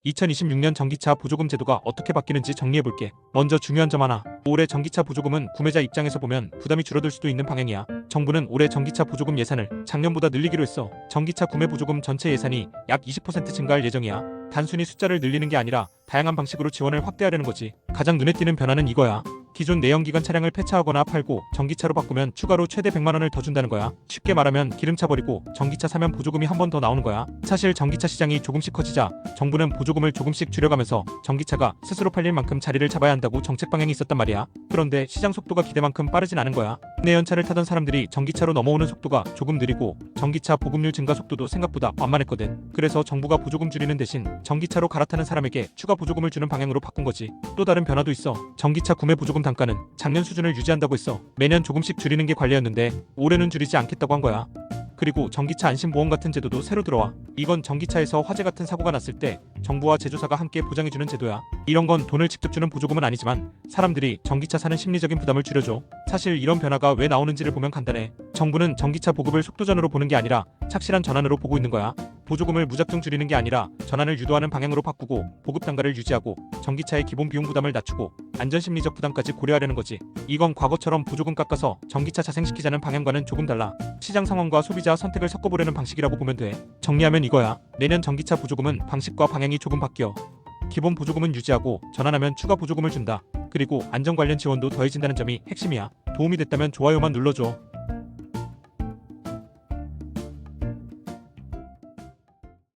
2026년 전기차 보조금 제도가 어떻게 바뀌는지 정리해볼게. 먼저 중요한 점 하나. 올해 전기차 보조금은 구매자 입장에서 보면 부담이 줄어들 수도 있는 방향이야. 정부는 올해 전기차 보조금 예산을 작년보다 늘리기로 했어. 전기차 구매 보조금 전체 예산이 약 20% 증가할 예정이야. 단순히 숫자를 늘리는 게 아니라 다양한 방식으로 지원을 확대하려는 거지. 가장 눈에 띄는 변화는 이거야. 기존 내연기관 차량을 폐차하거나 팔고 전기차로 바꾸면 추가로 최대 100만 원을 더 준다는 거야. 쉽게 말하면 기름차 버리고 전기차 사면 보조금이 한 번 더 나오는 거야. 사실 전기차 시장이 조금씩 커지자 정부는 보조금을 조금씩 줄여가면서 전기차가 스스로 팔릴 만큼 자리를 잡아야 한다고 정책 방향이 있었단 말이야. 그런데 시장 속도가 기대만큼 빠르진 않은 거야. 내연차를 타던 사람들이 전기차로 넘어오는 속도가 조금 느리고 전기차 보급률 증가 속도도 생각보다 완만했거든. 그래서 정부가 보조금 줄이는 대신 전기차로 갈아타는 사람에게 추가 보조금을 주는 방향으로 바꾼 거지. 또 다른 변화도 있어. 전기차 구매 보조금 단가는 작년 수준을 유지한다고 했어. 매년 조금씩 줄이는 게 관례였는데 올해는 줄이지 않겠다고 한 거야. 그리고 전기차 안심보험 같은 제도도 새로 들어와. 이건 전기차에서 화재 같은 사고가 났을 때 정부와 제조사가 함께 보장해주는 제도야. 이런 건 돈을 직접 주는 보조금은 아니지만 사람들이 전기차 사는 심리적인 부담을 줄여줘. 사실 이런 변화가 왜 나오는지를 보면 간단해. 정부는 전기차 보급을 속도전으로 보는 게 아니라 착실한 전환으로 보고 있는 거야. 보조금을 무작정 줄이는 게 아니라 전환을 유도하는 방향으로 바꾸고 보급 단가를 유지하고 전기차의 기본 비용 부담을 낮추고 안전심리적 부담까지 고려하려는 거지. 이건 과거처럼 보조금 깎아서 전기차 자생시키자는 방향과는 조금 달라. 시장 상황과 소비자 선택을 섞어보려는 방식이라고 보면 돼. 정리하면 이거야. 내년 전기차 보조금은 방식과 방향이 조금 바뀌어. 기본 보조금은 유지하고 전환하면 추가 보조금을 준다. 그리고 안전 관련 지원도 더해진다는 점이 핵심이야. 도움이 됐다면 좋아요만 눌러줘.